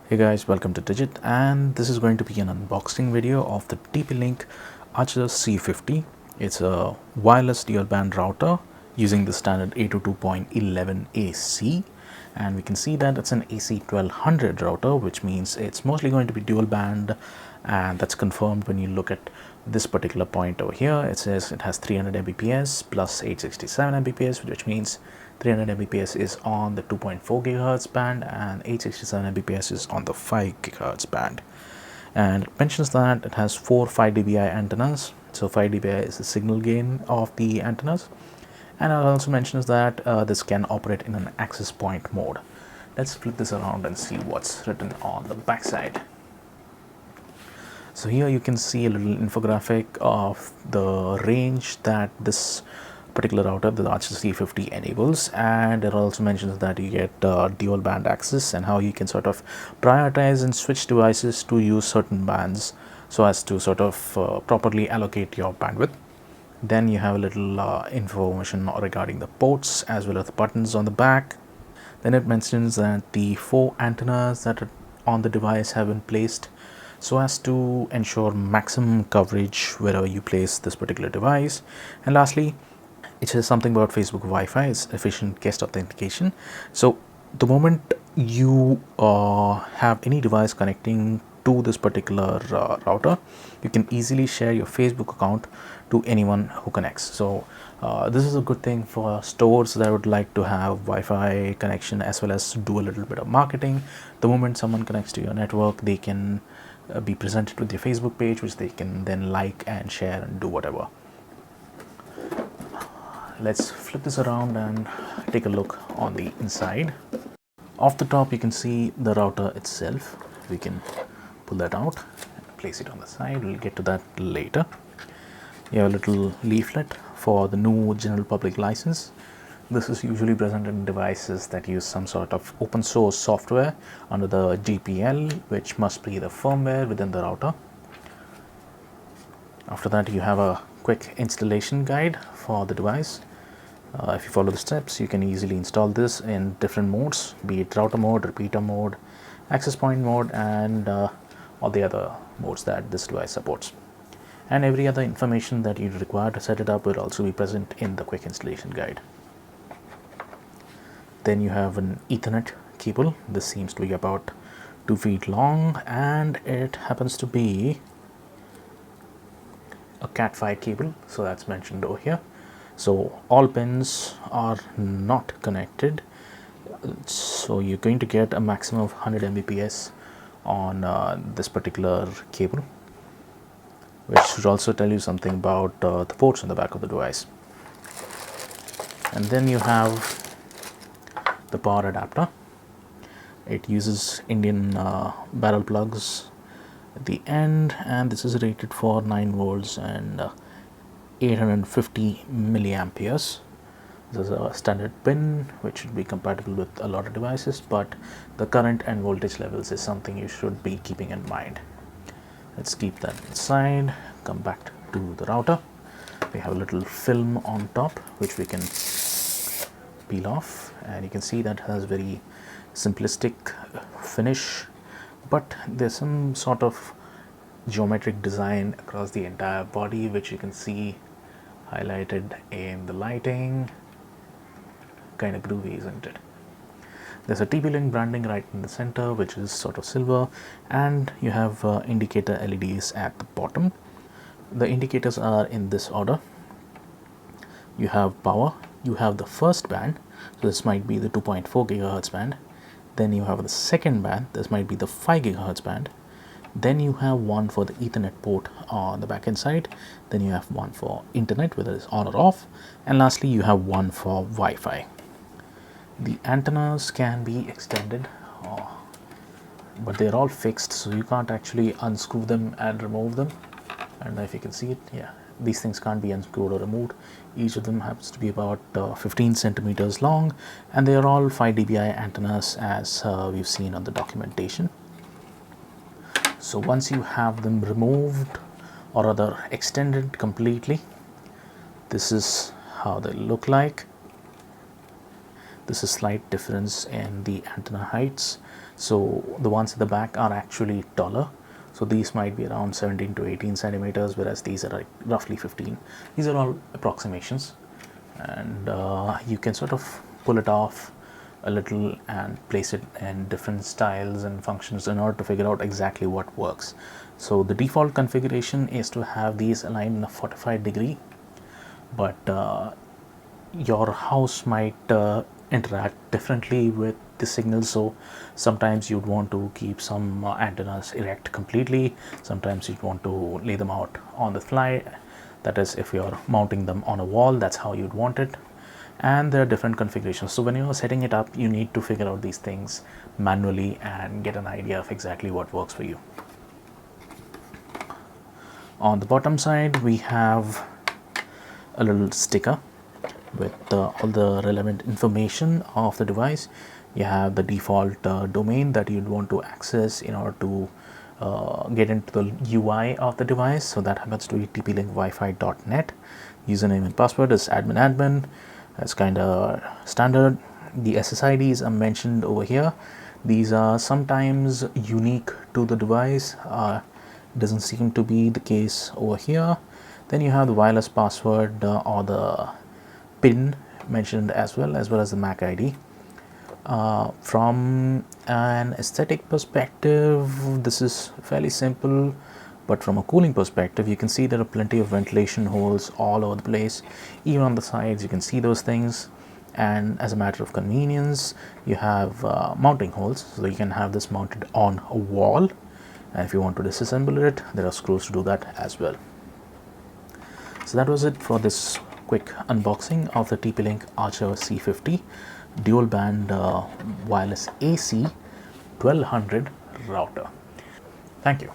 Hey guys, welcome to Digit, and this is going to be an unboxing video of the TP-Link Archer C50. It's a wireless dual band router using the standard 802.11 AC, and we can see that it's an AC1200 router, which means it's mostly going to be dual band, and that's confirmed when you look at this particular point over here. It says it has 300 Mbps plus 867 Mbps, which means 300 Mbps is on the 2.4 GHz band and 867 Mbps is on the 5 GHz band. And it mentions that it has 4 5 dBi antennas. So 5 dBi is the signal gain of the antennas. And it also mentions that this can operate in an access point mode. Let's flip this around and see what's written on the backside. So here you can see a little infographic of the range that this particular router, the Archer C50, enables, and it also mentions that you get dual band access and how you can sort of prioritize and switch devices to use certain bands so as to sort of properly allocate your bandwidth. Then you have a little information regarding the ports as well as the buttons on the back. Then it mentions that the 4 antennas that are on the device have been placed so as to ensure maximum coverage wherever you place this particular device. And lastly, it says something about Facebook Wi-Fi. It's efficient guest authentication. So the moment you have any device connecting to this particular router, you can easily share your Facebook account to anyone who connects. So this is a good thing for stores that would like to have Wi-Fi connection as well as do a little bit of marketing. The moment someone connects to your network, they can be presented with your Facebook page, which they can then like and share and do whatever. Let's flip this around and take a look on the inside. Off the top, you can see the router itself. We can pull that out and place it on the side. We'll get to that later. You have a little leaflet for the new general public license. This is usually present in devices that use some sort of open source software under the GPL, which must be the firmware within the router. After that, you have a quick installation guide for the device. If you follow the steps, you can easily install this in different modes, be it router mode, repeater mode, access point mode, and all the other modes that this device supports. And every other information that you require to set it up will also be present in the quick installation guide. Then you have an Ethernet cable. This seems to be about 2 feet long, and it happens to be a Cat5 cable, so that's mentioned over here. So all pins are not connected, so you're going to get a maximum of 100 Mbps on this particular cable, which should also tell you something about the ports on the back of the device. And then you have the power adapter. It uses Indian barrel plugs at the end, and this is rated for 9 volts and 850 milliamperes. This is a standard pin which should be compatible with a lot of devices, but the current and voltage levels is something you should be keeping in mind. Let's keep that aside, come back to the router. We have a little film on top which we can peel off, and you can see that has very simplistic finish, but there's some sort of geometric design across the entire body, which you can see highlighted in the lighting. Kind of groovy, isn't it? There's a TP-Link branding right in the center, which is sort of silver, and you have indicator LEDs at the bottom. The indicators are in this order. You have power, you have the first band, so this might be the 2.4 GHz band. Then you have the second band, this might be the 5 GHz band. Then you have one for the Ethernet port on the back end side. Then you have one for internet, whether it's on or off. And lastly, you have one for Wi-Fi. The antennas can be extended, but they're all fixed, so you can't actually unscrew them and remove them. I don't know if you can see it. Yeah, these things can't be unscrewed or removed. Each of them happens to be about 15 centimeters long, and they are all 5 dBi antennas, as we've seen on the documentation. So once you have them removed or rather extended completely, this is how they look like. This is slight difference in the antenna heights. So the ones at the back are actually taller. So these might be around 17 to 18 centimeters, whereas these are like roughly 15. These are all approximations, and you can sort of pull it off a little and place it in different styles and functions in order to figure out exactly what works. So the default configuration is to have these aligned in a 45 degree, but your house might interact differently with the signal. So sometimes you'd want to keep some antennas erect completely, sometimes you'd want to lay them out on the fly. That is, if you're mounting them on a wall, that's how you'd want it. And there are different configurations, so when you're setting it up, you need to figure out these things manually and get an idea of exactly what works for you. On the bottom side, we have a little sticker with all the relevant information of the device. You have the default domain that you'd want to access in order to get into the UI of the device. So that happens to be tplinkwifi.net. Username and password is admin. That's kind of standard. The SSIDs are mentioned over here. These are sometimes unique to the device. Doesn't seem to be the case over here. Then you have the wireless password or the PIN mentioned as well as the MAC ID. From an aesthetic perspective, this is fairly simple, but from a cooling perspective, you can see there are plenty of ventilation holes all over the place. Even on the sides, you can see those things. And as a matter of convenience, you have mounting holes, so you can have this mounted on a wall. And if you want to disassemble it, there are screws to do that as well. So that was it for this quick unboxing of the TP-Link Archer C50 dual band wireless AC 1200 router. Thank you.